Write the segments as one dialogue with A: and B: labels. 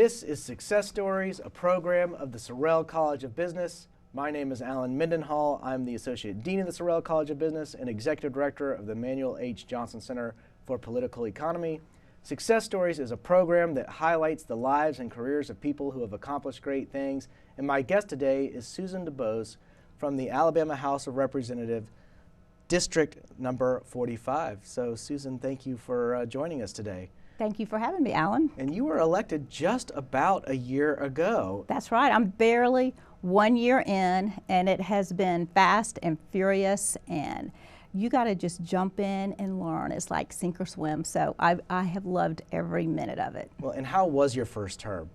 A: This is Success Stories, a program of the Sorrell College of Business. My name is Alan Mendenhall. I'm the Associate Dean of the Sorrell College of Business and Executive Director of the Manuel H. Johnson Center for Political Economy. Success Stories is a program that highlights the lives and careers of people who have accomplished great things. And my guest today is Susan DuBose from the Alabama House of Representatives, District number 45. So Susan, thank you for joining us today.
B: Thank you for having me, Alan.
A: And you were elected just about a year ago.
B: That's right. I'm barely 1 year in, and it has been fast and furious, and you got to just jump in and learn. It's like sink or swim. So I have loved every minute of it.
A: Well, and how was your first term?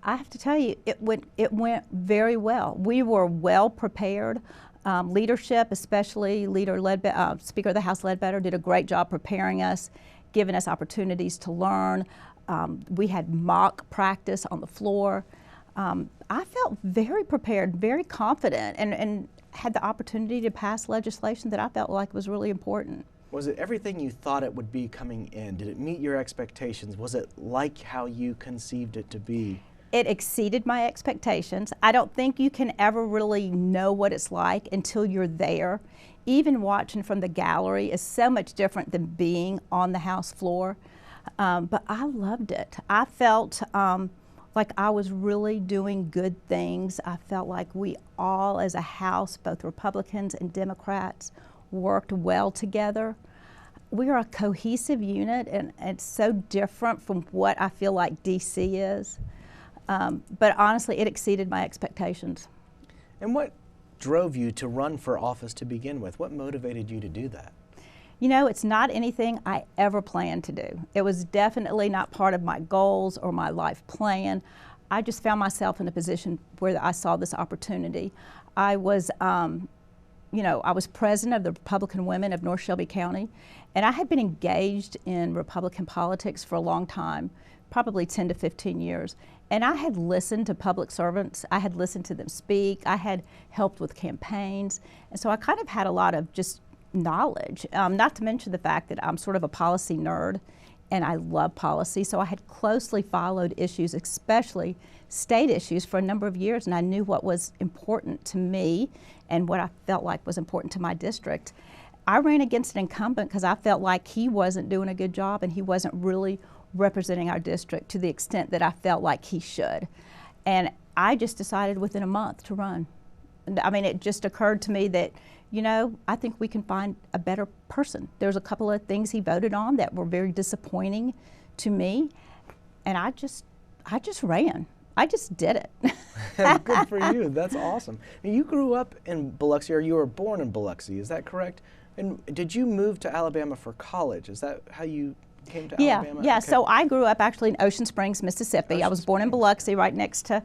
B: I have to tell you, it went very well. We were well prepared. Leadership, especially Speaker of the House Ledbetter, did a great job preparing us, giving us opportunities to learn. We had mock practice on the floor. I felt very prepared, very confident, and had the opportunity to pass legislation that I felt like was really important.
A: Was it everything you thought it would be coming in? Did it meet your expectations? Was it like how you conceived it to be?
B: It exceeded my expectations. I don't think you can ever really know what it's like until you're there. Even watching from the gallery is so much different than being on the House floor. But I loved it. I felt like I was really doing good things. I felt like we all as a House, both Republicans and Democrats, worked well together. We are a cohesive unit, and it's so different from what I feel like DC is. But honestly, it exceeded my expectations.
A: And what drove you to run for office to begin with? What motivated you to do that?
B: You know, it's not anything I ever planned to do. It was definitely not part of my goals or my life plan. I just found myself in a position where I saw this opportunity. I was, I was president of the Republican Women of North Shelby County, and I had been engaged in Republican politics for a long time, probably 10 to 15 years. And I had listened to public servants. I had listened to them speak. I had helped with campaigns. And so I kind of had a lot of just knowledge, not to mention the fact that I'm sort of a policy nerd and I love policy. So I had closely followed issues, especially state issues, for a number of years. And I knew what was important to me and what I felt like was important to my district. I ran against an incumbent because I felt like he wasn't doing a good job and he wasn't really representing our district to the extent that I felt like he should. And I just decided within a month to run. I mean, it just occurred to me that, I think we can find a better person. There's a couple of things he voted on that were very disappointing to me, and I just ran. I just did it.
A: Good for you. That's awesome. And you grew up in Biloxi, or you were born in Biloxi, is that correct? And did you move to Alabama for college? Is that how you came to Alabama?
B: Yeah.
A: Okay.
B: So I grew up actually in Ocean Springs, Mississippi. I was born in Biloxi, right next to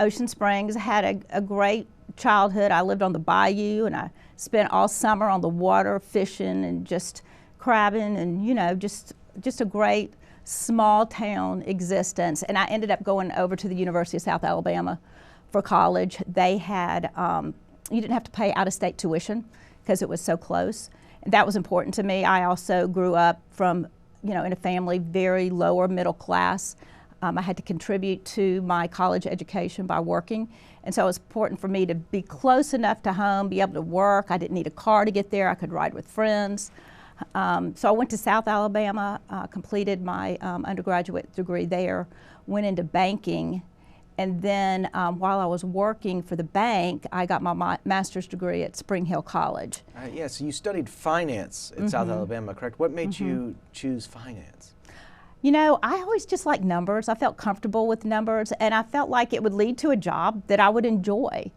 B: Ocean Springs. I had a great childhood. I lived on the bayou, and I spent all summer on the water fishing and just crabbing, and just a great small town existence. And I ended up going over to the University of South Alabama for college. They had you didn't have to pay out-of-state tuition because it was so close. And that was important to me. I also grew up from in a family very lower middle class. I had to contribute to my college education by working. And so it was important for me to be close enough to home, be able to work. I didn't need a car to get there. I could ride with friends. So I went to South Alabama, completed my undergraduate degree there, went into banking. And then while I was working for the bank, I got my master's degree at Spring Hill College.
A: So you studied finance at South Alabama, correct? What made you choose finance?
B: I always just liked numbers. I felt comfortable with numbers, and I felt like it would lead to a job that I would enjoy.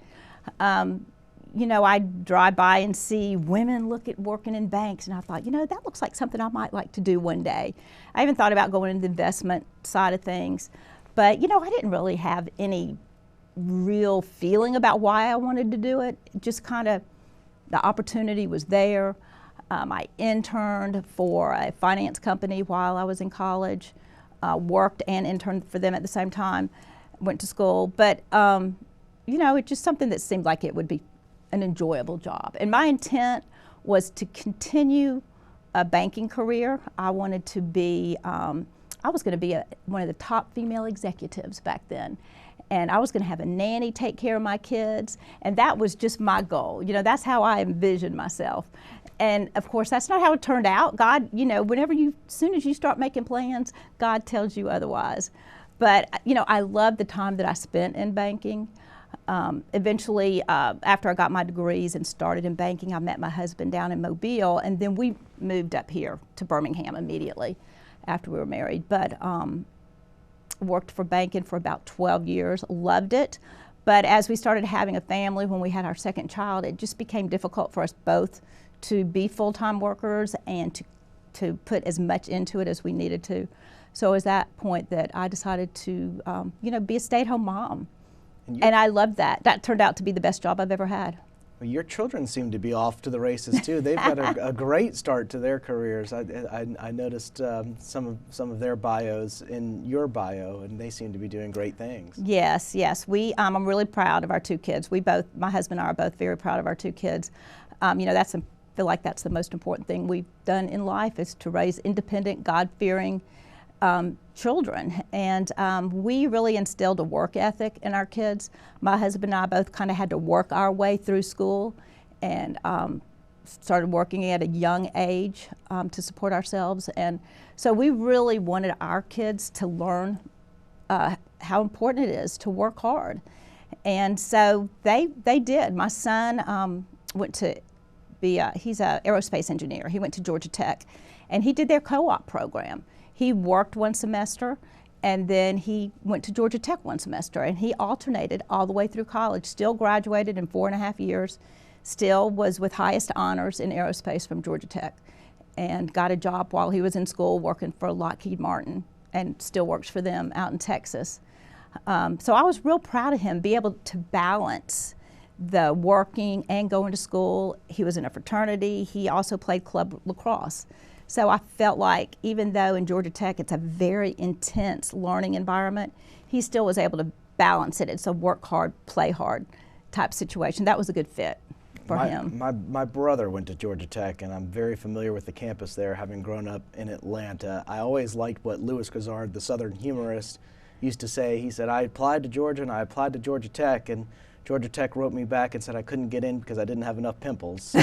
B: I'd drive by and see women working in banks, and I thought, that looks like something I might like to do one day. I even thought about going into the investment side of things. But, I didn't really have any real feeling about why I wanted to do it. Just kind of the opportunity was there. I interned for a finance company while I was in college, worked and interned for them at the same time, went to school. But, it's just something that seemed like it would be an enjoyable job. And my intent was to continue a banking career. I wanted to be I was going to be one of the top female executives back then. And I was going to have a nanny take care of my kids. And that was just my goal. You know, that's how I envisioned myself. And of course, that's not how it turned out. God, you know, as soon as you start making plans, God tells you otherwise. But, you know, I loved the time that I spent in banking. Eventually, after I got my degrees and started in banking, I met my husband down in Mobile, and then we moved up here to Birmingham immediately after we were married. But worked for banking for about 12 years, loved it. But as we started having a family, when we had our second child, it just became difficult for us both to be full-time workers and to put as much into it as we needed to. So it was that point that I decided to, you know, be a stay-at-home mom. And I loved that. That turned out to be the best job I've ever had.
A: Well, your children seem to be off to the races too. They've got a great start to their careers. I noticed some of their bios in your bio, and they seem to be doing great things.
B: Yes, yes. I'm really proud of our two kids. My husband and I are both very proud of our two kids. You know, I feel like that's the most important thing we've done in life, is to raise independent, God-fearing children. And we really instilled a work ethic in our kids. My husband and I both kind of had to work our way through school, and started working at a young age to support ourselves. And so we really wanted our kids to learn how important it is to work hard. And so they did. My son went to he's an aerospace engineer. He went to Georgia Tech, and he did their co-op program. He worked one semester, and then he went to Georgia Tech one semester, and he alternated all the way through college, still graduated in 4.5 years, still was with highest honors in aerospace from Georgia Tech, and got a job while he was in school working for Lockheed Martin, and still works for them out in Texas. So I was real proud of him, be able to balance the working and going to school. He was in a fraternity. He also played club lacrosse. So I felt like, even though in Georgia Tech it's a very intense learning environment, he still was able to balance it. It's a work hard, play hard type situation. That was a good fit for him.
A: My brother went to Georgia Tech, and I'm very familiar with the campus there, having grown up in Atlanta. I always liked what Louis Grizzard, the Southern humorist, used to say. He said, I applied to Georgia and I applied to Georgia Tech, and Georgia Tech wrote me back and said I couldn't get in because I didn't have enough pimples. So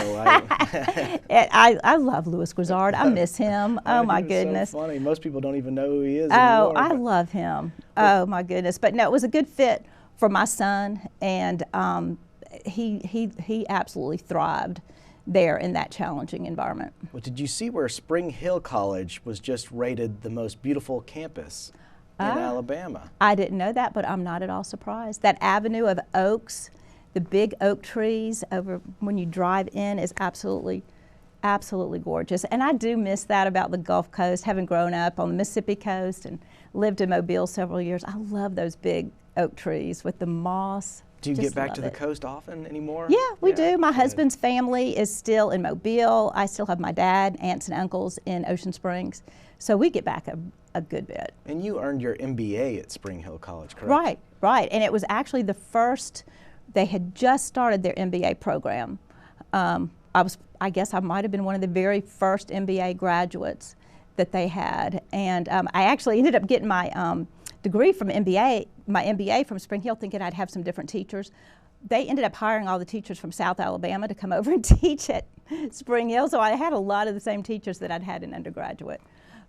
B: I love Louis Grizzard. I miss him. Oh my goodness.
A: So funny. Most people don't even know who he is anymore.
B: I love him. Oh my goodness. But no, it was a good fit for my son, and he absolutely thrived there in that challenging environment.
A: Well, did you see where Spring Hill College was just rated the most beautiful campus in Alabama?
B: I didn't know that, but I'm not at all surprised. That avenue of oaks, the big oak trees over when you drive in, is absolutely gorgeous. And I do miss that about the Gulf Coast, having grown up on the Mississippi coast and lived in Mobile several years. I love those big oak trees with the moss.
A: Do you get back to the coast often anymore?
B: Yeah, we do. My husband's family is still in Mobile. I still have my dad, aunts and uncles in Ocean Springs. So we get back a good bit. And
A: you earned your MBA at Spring Hill College, correct?
B: Right. And it was actually the first, they had just started their MBA program. I guess I might have been one of the very first MBA graduates that they had. And I actually ended up getting my degree from my MBA from Spring Hill, thinking I'd have some different teachers. They ended up hiring all the teachers from South Alabama to come over and teach at Spring Hill, so I had a lot of the same teachers that I'd had in undergraduate.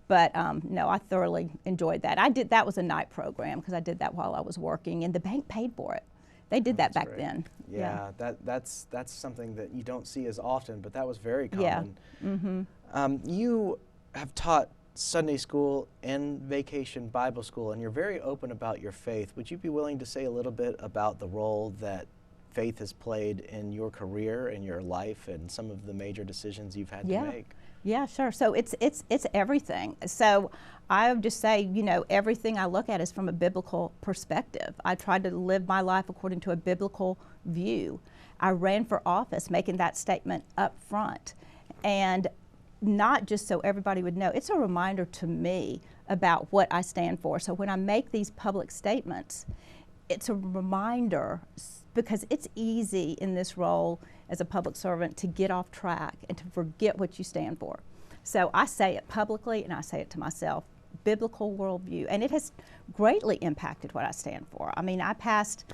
B: But no, I thoroughly enjoyed that. That was a night program because I did that while I was working, and the bank paid for it. They did that back then.
A: Yeah, that's something that you don't see as often, but that was very common.
B: Yeah. Mm-hmm.
A: You have taught Sunday school and vacation Bible school, and you're very open about your faith. Would you be willing to say a little bit about the role that faith has played in your career and your life and some of the major decisions you've had to make?
B: Yeah, sure. So it's everything. So I would just say, you know, everything I look at is from a biblical perspective. I tried to live my life according to a biblical view. I ran for office making that statement up front, and not just so everybody would know. It's a reminder to me about what I stand for. So when I make these public statements, it's a reminder, because it's easy in this role as a public servant to get off track and to forget what you stand for. So I say it publicly, and I say it to myself biblical worldview, and it has greatly impacted what I stand for. I mean, I passed,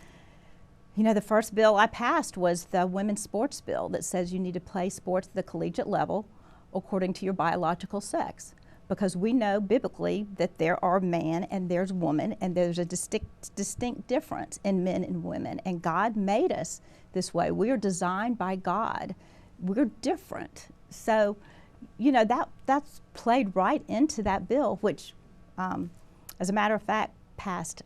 B: the first bill I passed was the women's sports bill that says you need to play sports at the collegiate level according to your biological sex, because we know biblically that there are man and there's woman, and there's a distinct difference in men and women, and God made us this way. We are designed by God. We're different. So, that's played right into that bill, which, as a matter of fact, passed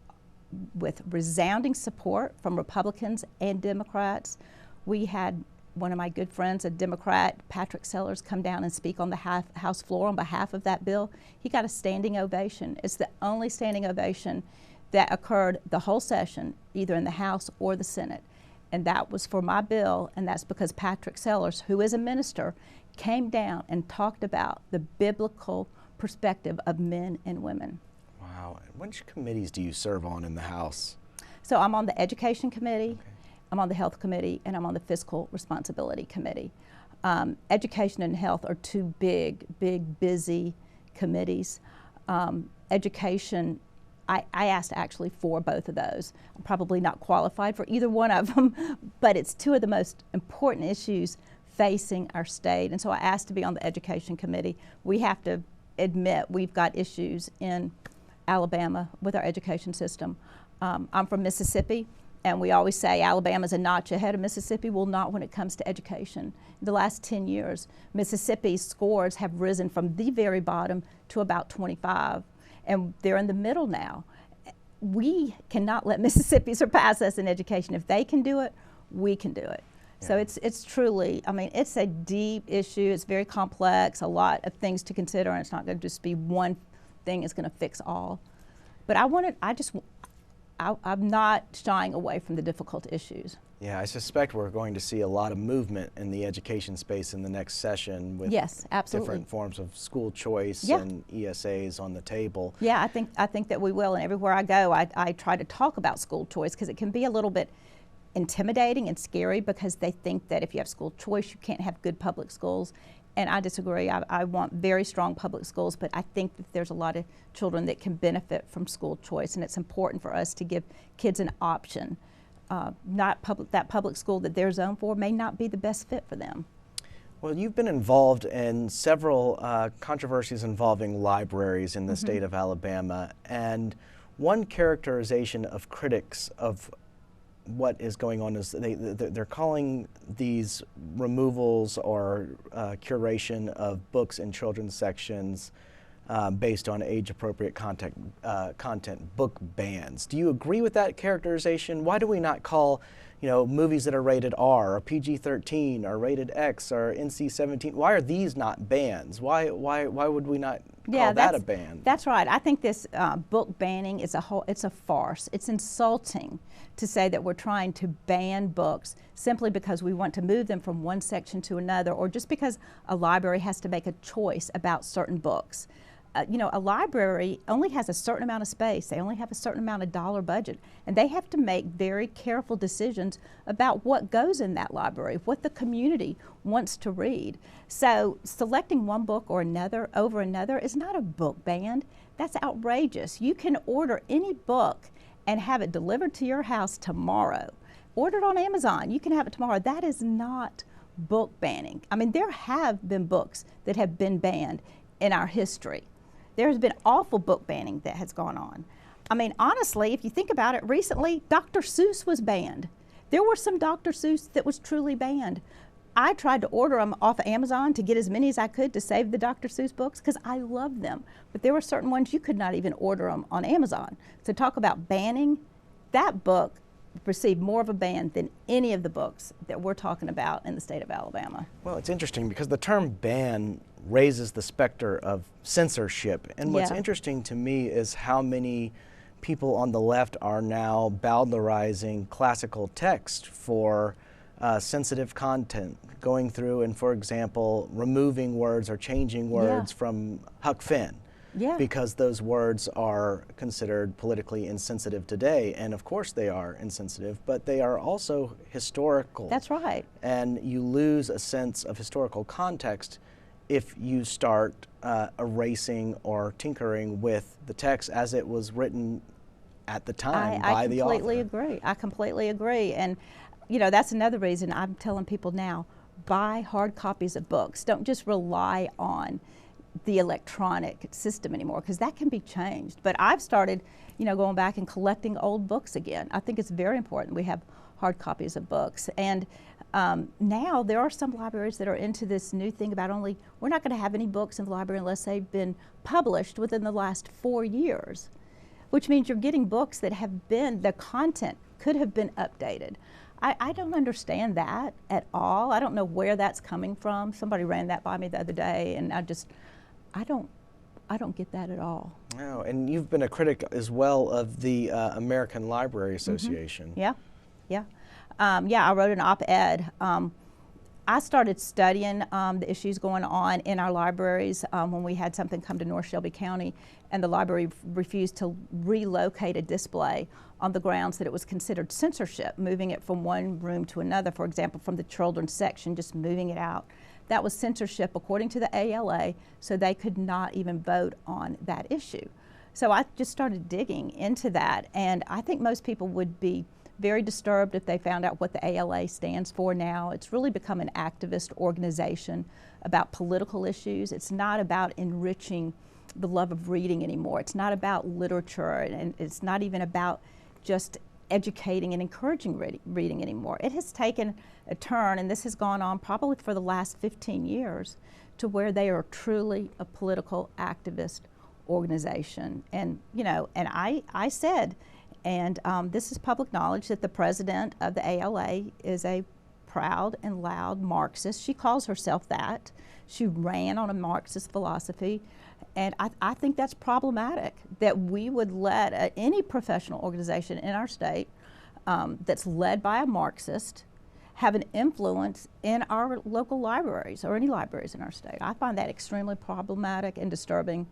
B: with resounding support from Republicans and Democrats. We had one of my good friends, a Democrat, Patrick Sellers, come down and speak on the House floor on behalf of that bill. He got a standing ovation. It's the only standing ovation that occurred the whole session, either in the House or the Senate. And that was for my bill, and that's because Patrick Sellers, who is a minister, came down and talked about the biblical perspective of men and women.
A: Wow. Which committees do you serve on in the House?
B: So I'm on the Education Committee, okay. I'm on the Health Committee, and I'm on the Fiscal Responsibility Committee. Education and Health are two big, busy committees. Education, I asked actually for both of those. I'm probably not qualified for either one of them, but it's two of the most important issues facing our state. And so I asked to be on the Education Committee. We have to admit we've got issues in Alabama with our education system. I'm from Mississippi, and we always say Alabama's a notch ahead of Mississippi. Well, not when it comes to education. In the last 10 years, Mississippi's scores have risen from the very bottom to about 25, and they're in the middle now. We cannot let Mississippi surpass us in education. If they can do it, we can do it. Yeah. So it's truly, it's a deep issue. It's very complex, a lot of things to consider, and it's not going to just be one thing is going to fix all. But I'm not shying away from the difficult issues.
A: Yeah, I suspect we're going to see a lot of movement in the education space in the next session with
B: yes, absolutely.
A: Different forms of school choice and ESAs on the table.
B: Yeah, I think that we will, and everywhere I go, I try to talk about school choice, because it can be a little bit intimidating and scary, because they think that if you have school choice, you can't have good public schools. And I disagree. I want very strong public schools, but I think that there's a lot of children that can benefit from school choice, and it's important for us to give kids an option. That public school that they're zoned for may not be the best fit for them.
A: Well, you've been involved in several controversies involving libraries in the state of Alabama, and one characterization of critics of what is going on is they're calling these removals or curation of books in children's sections based on age-appropriate content, book bans. Do you agree with that characterization? Why do we not call, movies that are rated R or PG-13 or rated X or NC-17? Why are these not bans? Why would we not call that a ban?
B: That's right. I think this book banning is it's a farce. It's insulting to say that we're trying to ban books simply because we want to move them from one section to another, or just because a library has to make a choice about certain books. A library only has a certain amount of space. They only have a certain amount of dollar budget, and they have to make very careful decisions about what goes in that library, what the community wants to read. So selecting one book or another over another is not a book ban. That's outrageous. You can order any book and have it delivered to your house tomorrow. Order it on Amazon. You can have it tomorrow. That is not book banning. There have been books that have been banned in our history. There's been awful book banning that has gone on. Honestly, if you think about it, recently, Dr. Seuss was banned. There were some Dr. Seuss that was truly banned. I tried to order them off of Amazon to get as many as I could to save the Dr. Seuss books, because I love them. But there were certain ones you could not even order them on Amazon. So talk about banning, that book received more of a ban than any of the books that we're talking about in the state of Alabama.
A: Well, it's interesting because the term ban raises the specter of censorship. And what's interesting to me is how many people on the left are now bowdlerizing classical text for sensitive content, going through and, for example, removing words or changing words from Huck Finn. Because those words are considered politically insensitive today. And of course they are insensitive, but they are also historical.
B: That's right.
A: And you lose a sense of historical context if you start erasing or tinkering with the text as it was written at the time by the author.
B: I completely agree. I completely agree. And, you know, that's another reason I'm telling people now, buy hard copies of books. Don't just rely on the electronic system anymore, because that can be changed. But I've started, you know, going back and collecting old books again. I think it's very important we have hard copies of books. And now there are some libraries that are into this new thing about we're not going to have any books in the library unless they've been published within the last 4 years, which means you're getting books that the content could have been updated. I don't understand that at all. I don't know where that's coming from. Somebody ran that by me the other day, and I don't get that at all.
A: No, and you've been a critic as well of the American Library Association.
B: Yeah, yeah. I wrote an op-ed. I started studying the issues going on in our libraries when we had something come to North Shelby County, and the library refused to relocate a display on the grounds that it was considered censorship, moving it from one room to another, for example, from the children's section, just moving it out. That was censorship according to the ALA, so they could not even vote on that issue. So I just started digging into that, and I think most people would be very disturbed if they found out what the ALA stands for now. It's really become an activist organization about political issues. It's not about enriching the love of reading anymore. It's not about literature, and it's not even about just educating and encouraging reading anymore. It has taken a turn, and this has gone on probably for the last 15 years, to where they are truly a political activist organization. And, you know, and I said, and this is public knowledge, that the president of the ALA is a proud and loud Marxist. She calls herself that. She ran on a Marxist philosophy, and I think that's problematic, that we would let any professional organization in our state that's led by a Marxist have an influence in our local libraries or any libraries in our state. I find that extremely problematic and disturbing,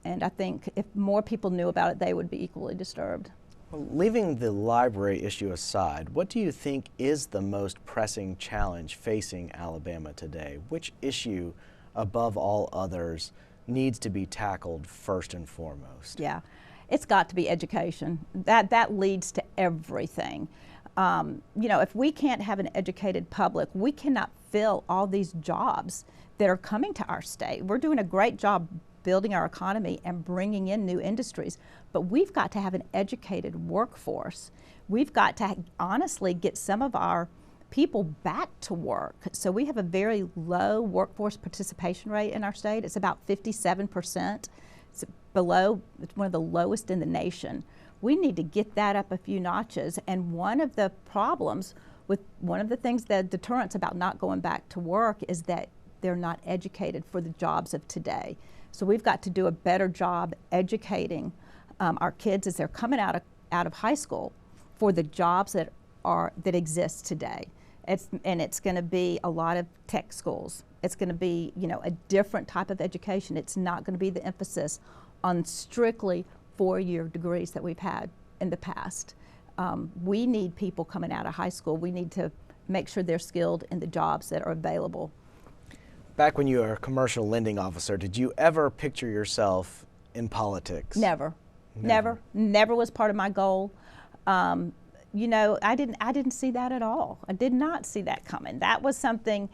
B: and I think if more people knew about it, they would be equally disturbed.
A: Well, leaving the library issue aside, what do you think is the most pressing challenge facing Alabama today? Which issue, above all others, needs to be tackled first and foremost?
B: Yeah, it's got to be education. That leads to everything. You know, if we can't have an educated public, we cannot fill all these jobs that are coming to our state. We're doing a great job building our economy and bringing in new industries, but we've got to have an educated workforce. We've got to honestly get some of our people back to work. So we have a very low workforce participation rate in our state. It's about 57%. It's below, it's one of the lowest in the nation. We need to get that up a few notches. And one of the problems with one of the things, the deterrents about not going back to work, is that they're not educated for the jobs of today. So we've got to do a better job educating our kids as they're coming out of high school for the jobs that exist today. It's going to be a lot of tech schools. It's going to be, you know, a different type of education. It's not going to be the emphasis on strictly 4-year degrees that we've had in the past. We need people coming out of high school. We need to make sure they're skilled in the jobs that are available.
A: Back when you were a commercial lending officer, did you ever picture yourself in politics?
B: Never. Never was part of my goal. You know, I didn't see that at all. I did not see that coming. That was something,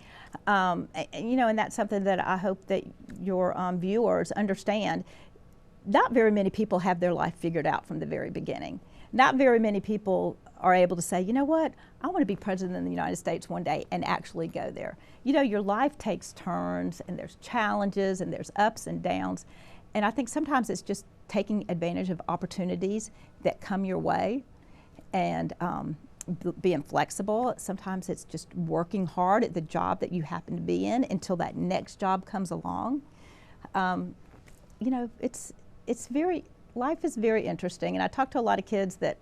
B: you know, and that's something that I hope that your viewers understand. Not very many people have their life figured out from the very beginning. Not very many people are able to say, you know what, I want to be president of the United States one day and actually go there. You know, your life takes turns, and there's challenges, and there's ups and downs. And I think sometimes it's just taking advantage of opportunities that come your way, and being flexible. Sometimes it's just working hard at the job that you happen to be in until that next job comes along. You know, life is very interesting, and I talk to a lot of kids that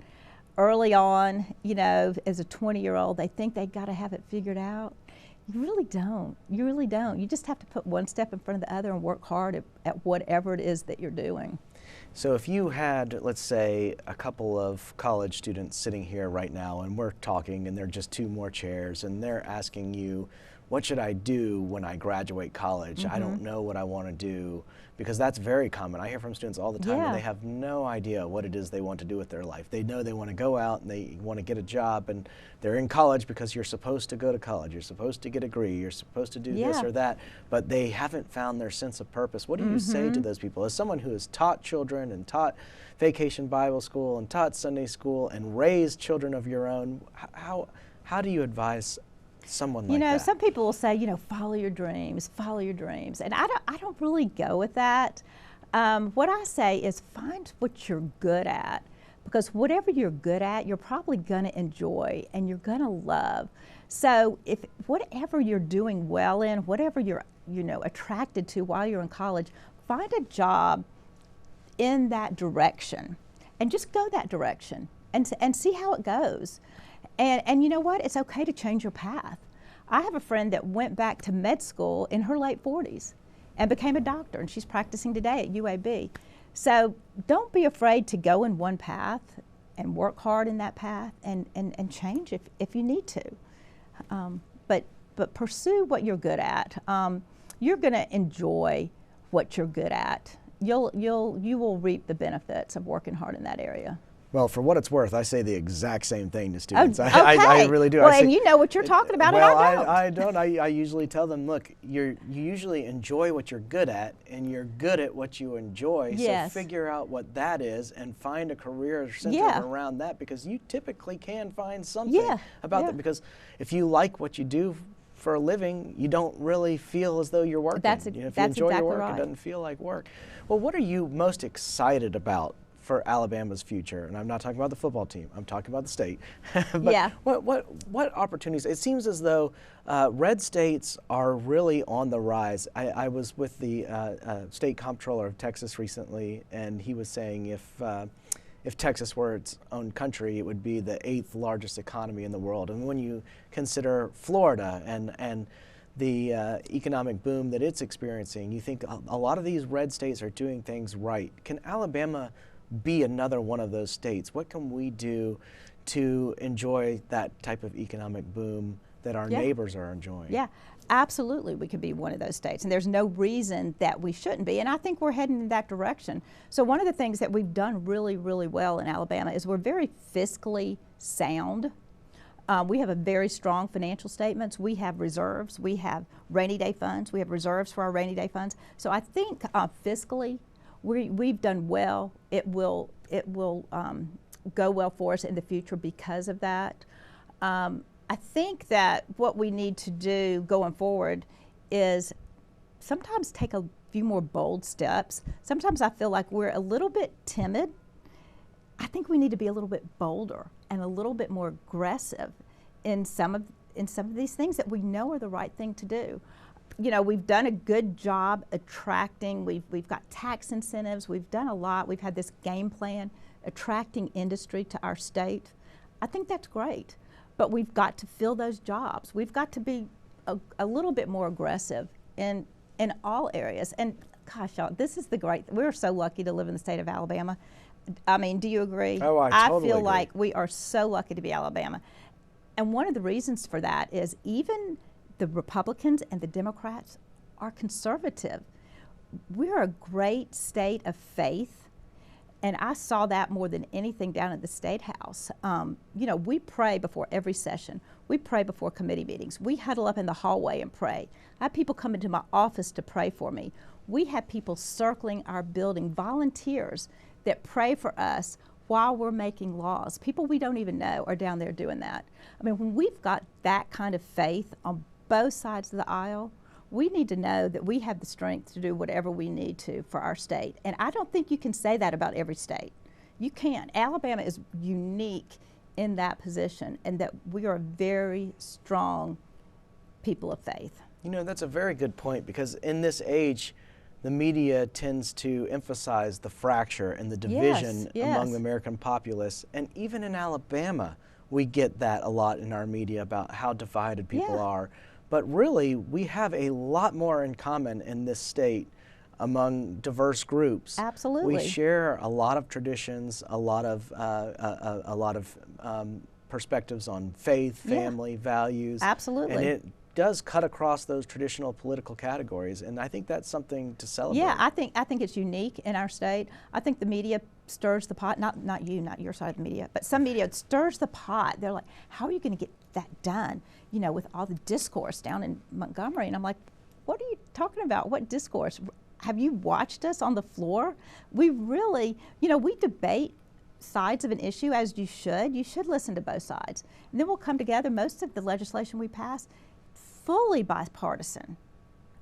B: early on, you know, as a 20-year-old, they think they got to have it figured out. You really don't. You really don't. You just have to put one step in front of the other and work hard at whatever it is that you're doing.
A: So if you had, let's say, a couple of college students sitting here right now and we're talking and there are just two more chairs and they're asking you, what should I do when I graduate college? I don't know what I want to do, because that's very common. I hear from students all the time and they have no idea what it is they want to do with their life. They know they want to go out and they want to get a job, and they're in college because you're supposed to go to college, you're supposed to get a degree, you're supposed to do this or that, but they haven't found their sense of purpose. What do you say to those people? As someone who has taught children and taught Vacation Bible School and taught Sunday school and raised children of your own, how do you advise someone like that?
B: Some people will say, follow your dreams, and I don't really go with that. What I say is find what you're good at, because whatever you're good at, you're probably going to enjoy and you're going to love. So if whatever you're doing well in, whatever you're attracted to while you're in college, find a job in that direction and just go that direction and see how it goes. And you know what? It's okay to change your path. I have a friend that went back to med school in her late 40s and became a doctor, and she's practicing today at UAB. So don't be afraid to go in one path and work hard in that path and change if you need to. But pursue what you're good at. You're going to enjoy what you're good at. You will reap the benefits of working hard in that area.
A: Well, for what it's worth, I say the exact same thing to students.
B: Okay.
A: I really do.
B: Well, and you know what you're talking about,
A: well,
B: and I don't.
A: I usually tell them, look, you usually enjoy what you're good at, and you're good at what you enjoy.
B: Yes.
A: So figure out what that is and find a career centered around that, because you typically can find something about that. Because if you like what you do for a living, you don't really feel as though you're working.
B: If
A: you
B: you
A: enjoy
B: exactly
A: your work,
B: right.
A: It doesn't feel like work. Well, what are you most excited about for Alabama's future? And I'm not talking about the football team, I'm talking about the state. But what opportunities? It seems as though red states are really on the rise. I was with the state comptroller of Texas recently, and he was saying if Texas were its own country, it would be the 8th largest economy in the world. And when you consider Florida and the economic boom that it's experiencing, you think a lot of these red states are doing things right. Can Alabama be another one of those states? What can we do to enjoy that type of economic boom that our neighbors are enjoying?
B: Yeah, absolutely, we could be one of those states, and there's no reason that we shouldn't be, and I think we're heading in that direction. So one of the things that we've done really, really well in Alabama is we're very fiscally sound. We have a very strong financial statements. We have reserves. We have rainy day funds. We have reserves for our rainy day funds. So I think fiscally, we've done well. It will go well for us in the future because of that. I think that what we need to do going forward is sometimes take a few more bold steps. Sometimes I feel like we're a little bit timid. I think we need to be a little bit bolder and a little bit more aggressive in some of these things that we know are the right thing to do. We've done a good job attracting. We've got tax incentives. We've done a lot. We've had this game plan attracting industry to our state. I think that's great, but we've got to fill those jobs. We've got to be a little bit more aggressive in all areas. And gosh, y'all, this is the great. We're so lucky to live in the state of Alabama. I mean, do you agree?
A: Oh, I totally
B: feel
A: agree.
B: like we are so lucky to be Alabama. And one of the reasons for that is even the Republicans and the Democrats are conservative. We're a great state of faith, and I saw that more than anything down at the State House. We pray before every session. We pray before committee meetings. We huddle up in the hallway and pray. I have people come into my office to pray for me. We have people circling our building, volunteers that pray for us while we're making laws. People we don't even know are down there doing that. I mean, when we've got that kind of faith on both sides of the aisle, we need to know that we have the strength to do whatever we need to for our state. And I don't think you can say that about every state. You can't. Alabama is unique in that position, and that we are a very strong people of faith.
A: That's a very good point, because in this age, the media tends to emphasize the fracture and the division among the American populace. And even in Alabama, we get that a lot in our media about how divided people are. But really, we have a lot more in common in this state among diverse groups.
B: Absolutely.
A: We share a lot of traditions, a lot of perspectives on faith, family, values.
B: Absolutely.
A: And it does cut across those traditional political categories, and I think that's something to celebrate.
B: Yeah, I think it's unique in our state. I think the media stirs the pot, not your side of the media, but some media stirs the pot. They're like, how are you going to get that done, you know, with all the discourse down in Montgomery? And I'm like, what are you talking about? What discourse? Have you watched us on the floor? We really, you know, we debate sides of an issue as you should. You should listen to both sides. And then we'll come together. Most of the legislation we pass, fully bipartisan.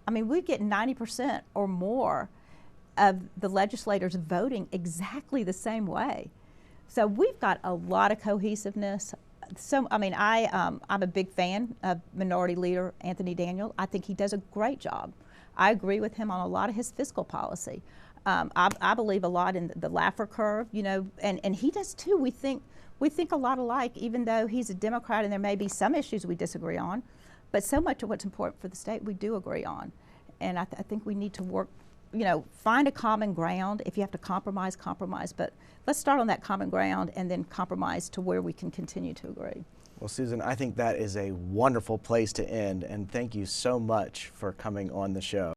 B: I mean, we get 90% or more of the legislators voting exactly the same way. So we've got a lot of cohesiveness. So, I mean, I'm a big fan of Minority Leader Anthony Daniel. I think he does a great job. I agree with him on a lot of his fiscal policy. I believe a lot in the Laffer curve, you know, and he does too. We think a lot alike, even though he's a Democrat and there may be some issues we disagree on. But so much of what's important for the state we do agree on. And I think we need to work, you know, find a common ground. If you have to compromise, compromise. But let's start on that common ground and then compromise to where we can continue to agree.
A: Well, Susan, I think that is a wonderful place to end. And thank you so much for coming on the show.